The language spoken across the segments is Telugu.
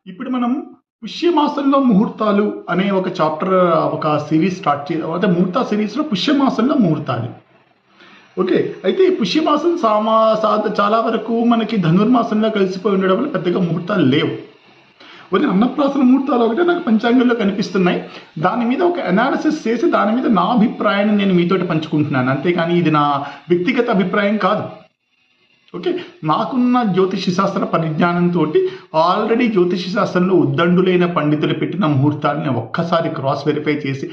ఇప్పుడు మనం పుష్యమాసంలో ముహూర్తాలు అనే ఒక చాప్టర్, ఒక సిరీస్ స్టార్ట్ అంటే ముహూర్త సిరీస్లో పుష్యమాసంలో ముహూర్తాలు. ఓకే. అయితే ఈ పుష్యమాసం చాలా వరకు మనకి ధనుర్మాసంలో కలిసిపోయి ఉండడం వల్ల పెద్దగా ముహూర్తాలు లేవు. కొన్ని అన్నప్రాసన ముహూర్తాలు ఒకటే నాకు పంచాంగంలో కనిపిస్తున్నాయి. దాని మీద ఒక అనాలిసిస్ చేసి దాని మీద నా అభిప్రాయాన్ని నేను మీతోటి పంచుకుంటున్నాను. అంతేకాని ఇది నా వ్యక్తిగత అభిప్రాయం కాదు. ఓకే. నాకున్న జ్యోతిష శాస్త్ర పరిజ్ఞానంతో ఆల్రెడీ జ్యోతిష శాస్త్రంలో ఉద్దండులైన పండితులు పెట్టిన ముహూర్తాన్ని ఒక్కసారి క్రాస్ వెరిఫై చేసి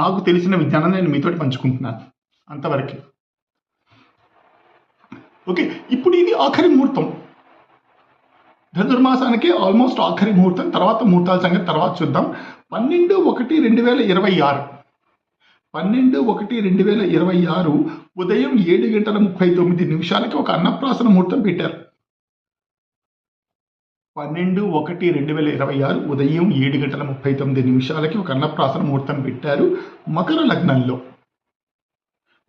నాకు తెలిసిన విజ్ఞానాన్ని నేను మీతోటి పంచుకుంటున్నాను. అంతవరకు ఓకే. ఇప్పుడు ఇది ఆఖరి ముహూర్తం. ధనుర్మాసానికి ఆల్మోస్ట్ ఆఖరి ముహూర్తం. తర్వాత ముహూర్తాల సంగతి తర్వాత చూద్దాం. 12/1/2026 12/1/2026 ఉదయం 7:39 ఒక అన్నప్రాసన ముహూర్తం పెట్టారు. 12/1/2026 ఉదయం 7:39 ఒక అన్నప్రాసన ముహూర్తం పెట్టారు మకర లగ్నంలో.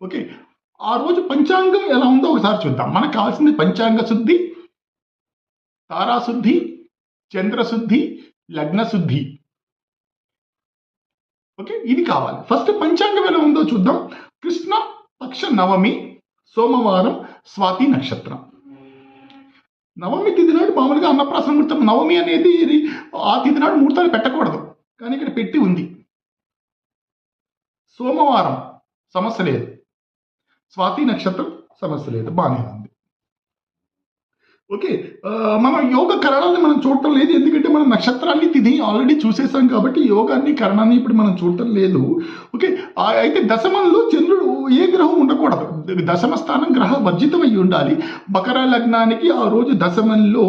ఓకే. ఆ రోజు పంచాంగం ఎలా ఉందో ఒకసారి చూద్దాం. మనకు కావాల్సింది పంచాంగ శుద్ధి, తారాశుద్ధి, చంద్రశుద్ధి, లగ్న శుద్ధి. ఓకే. ఇది కావాలి. ఫస్ట్ పంచాంగం ఎలా ఉందో చూద్దాం. కృష్ణ పక్ష నవమి, సోమవారం, స్వాతి నక్షత్రం. నవమి తిథి నాడు మామూలుగా అన్నప్రాసన ముహూర్తం. నవమి అనేది ఆ తిథి నాడు ముహూర్తాలు పెట్టకూడదు, కానీ ఇక్కడ పెట్టి ఉంది. సోమవారం సమస్య లేదు, స్వాతి నక్షత్రం సమస్య లేదు, బాగానే ఉంది. ఓకే. మనం యోగ కరణాన్ని మనం చూడటం లేదు, ఎందుకంటే మనం నక్షత్రాన్ని తిథి ఆల్రెడీ చూసేసాం కాబట్టి యోగాన్ని కరణాన్ని ఇప్పుడు మనం చూడటం లేదు. ఓకే. అయితే దశమంలో చంద్రుడు ఏ గ్రహం ఉండకూడదు. దశమ స్థానం గ్రహ వర్జితం అయి ఉండాలి. మకర లగ్నానికి ఆ రోజు దశమంలో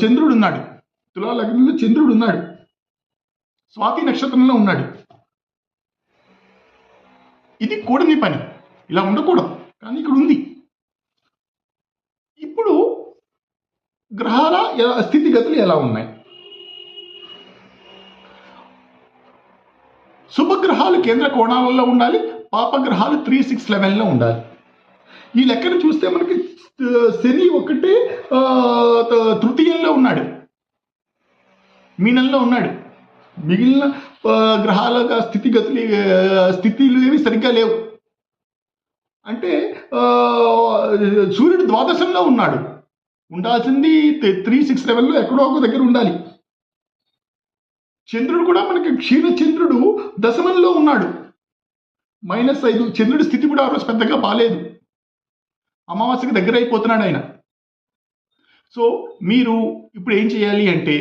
చంద్రుడు ఉన్నాడు. తులా లగ్నంలో చంద్రుడు ఉన్నాడు, స్వాతి నక్షత్రంలో ఉన్నాడు. ఇది కూడని పని, ఇలా ఉండకూడదు, కానీ ఇక్కడ ఉంది. ఇప్పుడు గ్రహాల స్థితిగతులు ఎలా ఉన్నాయి? శుభగ్రహాలు కేంద్ర కోణాలలో ఉండాలి, పాపగ్రహాలు 3-6 లెవెల్లో ఉండాలి. ఈ లెక్కను చూస్తే మనకి శని ఒకటే తృతీయంలో ఉన్నాడు, మీనంలో ఉన్నాడు. మిగిలిన గ్రహాల స్థితిలు ఏవి సరిగ్గా లేవు. అంటే సూర్యుడు ద్వాదశంలో ఉన్నాడు, ఉండాల్సింది 3-6 లెవెల్లో ఎక్కడో ఒక దగ్గర ఉండాలి. చంద్రుడు కూడా మనకి క్షీణచంద్రుడు దశమంలో ఉన్నాడు, -5. చంద్రుడి స్థితి కూడా ఆ రోజు పెద్దగా బాలేదు, అమావాస్యకి దగ్గర అయిపోతున్నాడు ఆయన. సో మీరు ఇప్పుడు ఏం చేయాలి అంటే